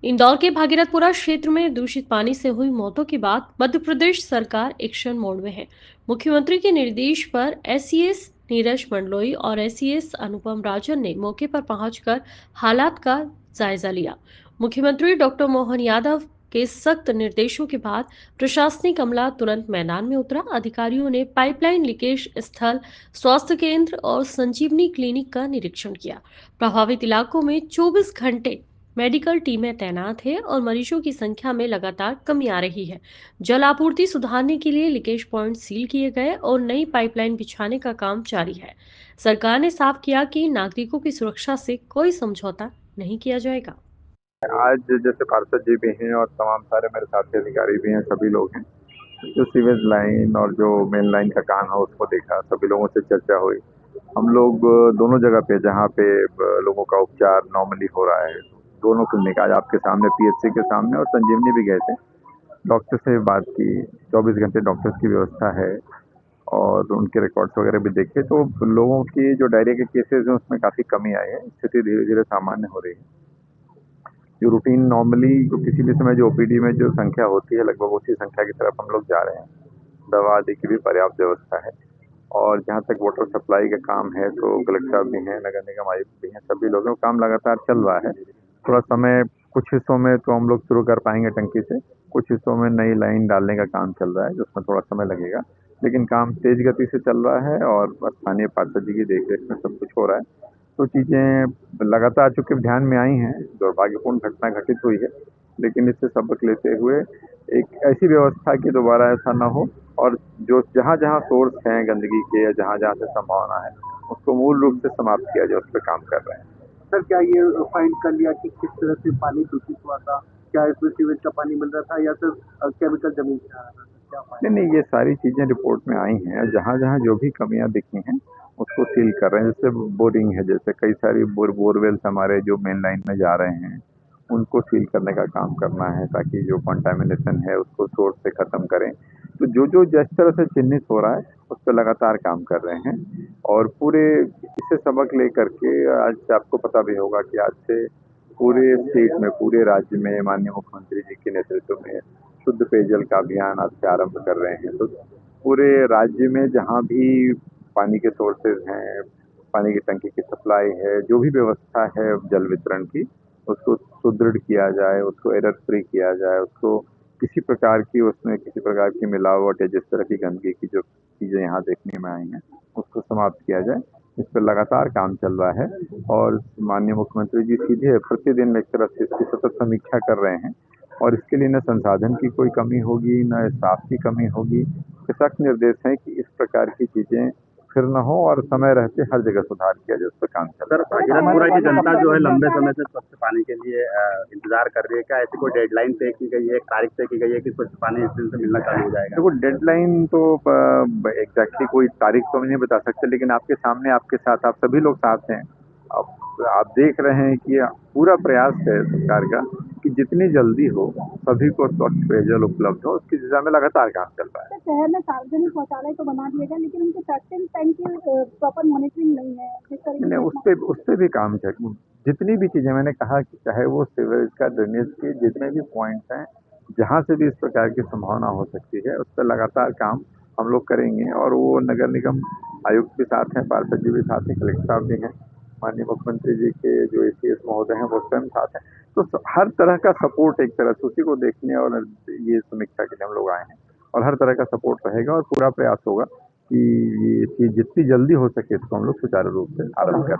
इंदौर के भागीरथपुरा क्षेत्र में दूषित पानी से हुई मौतों के बाद मध्य प्रदेश सरकार एक्शन मोड में है। मुख्यमंत्री के निर्देश पर एसईएस नीरज मंडलोई और एसईएस अनुपम राजन ने मौके पर पहुंचकर हालात का जायजा लिया। मुख्यमंत्री डॉक्टर मोहन यादव के सख्त निर्देशों के बाद प्रशासनिक अमला तुरंत मैदान में उतरा। अधिकारियों ने पाइपलाइन लीकेज स्थल, स्वास्थ्य केंद्र और संजीवनी क्लिनिक का निरीक्षण किया। प्रभावित इलाकों में 24 घंटे मेडिकल टीमें तैनात हैं और मरीजों की संख्या में लगातार कमी आ रही है। जल आपूर्ति सुधारने के लिए लीकेज पॉइंट सील किए गए और नई पाइपलाइन बिछाने का काम जारी है। सरकार ने साफ किया कि नागरिकों की सुरक्षा से कोई समझौता नहीं किया जाएगा। आज जैसे पार्षद जी भी हैं और तमाम सारे मेरे साथी अधिकारी भी हैं, सभी लोग हैं। जो सीवेज लाइन और जो मेन लाइन का काम है उसको देखा, सभी लोगों से चर्चा हुई। हम लोग दोनों जगह पे जहाँ पे लोगों का उपचार नॉर्मली हो रहा है, दोनों क्लिनिक आज आपके सामने पीएचसी के सामने और संजीवनी भी गए थे, डॉक्टर से बात की। 24 घंटे डॉक्टर्स की व्यवस्था है और उनके रिकॉर्ड्स वगैरह भी देखे तो लोगों की जो डायरिया के केसेस हैं उसमें काफ़ी कमी आई है। स्थिति धीरे धीरे सामान्य हो रही है। जो रूटीन नॉर्मली जो किसी भी समय जो ओपीडी में जो संख्या होती है लगभग उसी संख्या की तरफ हम लोग जा रहे हैं। दवा आदि की भी पर्याप्त व्यवस्था है और जहाँ तक वाटर सप्लाई का काम है तो कलेक्टर साहब भी हैं, नगर निगम आयुक्त भी हैं, सभी लोगों का काम लगातार चल रहा है। थोड़ा समय कुछ हिस्सों में तो हम लोग शुरू कर पाएंगे टंकी से, कुछ हिस्सों में नई लाइन डालने का काम चल रहा है जिसमें थोड़ा समय लगेगा, लेकिन काम तेज गति से चल रहा है और स्थानीय पार्षद जी की देखरेख में सब कुछ हो रहा है। तो चीज़ें लगातार चूँकि ध्यान में आई हैं, दुर्भाग्यपूर्ण घटना घटित हुई है, लेकिन इससे सबक लेते हुए एक ऐसी व्यवस्था कि दोबारा ऐसा ना हो और जो जहाँ-जहाँ सोर्स हैं गंदगी के या जहाँ-जहाँ से संभावना है, उसको मूल रूप से समाप्त किया जाए, उस पे काम कर रहे हैं। सर, क्या ये फाइंड कर लिया कि किस तरह से पानी दूषित हुआ था? क्या इसमें सीवेज का पानी मिल रहा था या सिर्फ केमिकल ज़मीन से आ रहा था? क्या नहीं, नहीं, ये सारी चीज़ें रिपोर्ट में आई हैं। जहाँ-जहाँ जो भी कमियाँ दिखी हैं, उसको सील कर रहे हैं। जैसे बोरिंग है, जैसे कई सारी बोरवेल्स हमारे जो मेन लाइन में जा रहे हैं, उनको सील करने का काम करना है ताकि जो कंटामिनेशन है उसको सोर्स से ख़त्म करें। तो जो जिस तरह से चिन्हित हो रहा है, उस पे लगातार काम कर रहे हैं और पूरे इससे सबक लेकर के आज आपको पता भी होगा कि आज से पूरे स्टेट में, पूरे राज्य में माननीय मुख्यमंत्री जी के नेतृत्व में शुद्ध पेयजल का अभियान आज से आरंभ कर रहे हैं। तो पूरे राज्य में जहाँ भी पानी के सोर्सेज हैं, पानी की टंकी की सप्लाई है, जो भी व्यवस्था है जल वितरण की, उसको सुदृढ़ किया जाए, उसको एरर फ्री किया जाए, उसको किसी प्रकार की उसमें किसी प्रकार की मिलावट या जिस तरह की गंदगी की जो चीज़ें यहाँ देखने में आई हैं, उसको समाप्त किया जाए। इस पर लगातार काम चल रहा है और माननीय मुख्यमंत्री जी सीधे प्रतिदिन एक तरह से इसकी सतत समीक्षा कर रहे हैं और इसके लिए न संसाधन की कोई कमी होगी, न स्टाफ की कमी होगी। सख्त निर्देश हैं कि इस प्रकार की चीज़ें फिर न हो और समय रहते हर जगह सुधार किया जाए, उस पर काम चल रहा है। सर, भागीरथपुरा की जनता जो है लंबे समय से स्वच्छ पानी के लिए इंतजार कर रही है। क्या ऐसी कोई डेडलाइन तय की गई है, एक तारीख तय की गई है कि स्वच्छ पानी इस दिन से मिलना चालू हो जाएगा? देखो, डेडलाइन तो एग्जैक्टली कोई तारीख तो मैं नहीं बता सकते, लेकिन आपके सामने आपके साथ आप सभी लोग साथ हैं। अब आप देख रहे हैं कि पूरा प्रयास है सरकार का कि जितनी जल्दी हो सभी को स्वच्छ पेयजल उपलब्ध हो, उसकी दिशा में लगातार काम चल रहा है। शहर में सार्वजनिक शौचालय तो बना दिए गए लेकिन उनके सर्टेन टाइम की प्रॉपर मॉनिटरिंग नहीं है। जिस तरीके नहीं, उस पे भी काम चल, जितनी भी चीजें मैंने कहा कि चाहे वो सीवेज का, ड्रेनेज के जितने भी पॉइंट्स हैं, जहाँ से भी इस प्रकार की संभावना हो सकती है उस पर लगातार काम हम लोग करेंगे और वो नगर निगम आयुक्त भी साथ हैं, पार्षद जी भी साथ हैं, कलेक्टर साहब भी हैं, माननीय मुख्यमंत्री जी के जो एसीएस महोदय हैं वो स्वयं साथ हैं। तो हर तरह का सपोर्ट एक तरह से उसी को देखने और ये समीक्षा के लिए हम लोग आए हैं और हर तरह का सपोर्ट रहेगा और पूरा प्रयास होगा कि ये चीज़ जितनी जल्दी हो सके इसको हम लोग सुचारू रूप से आरंभ करें।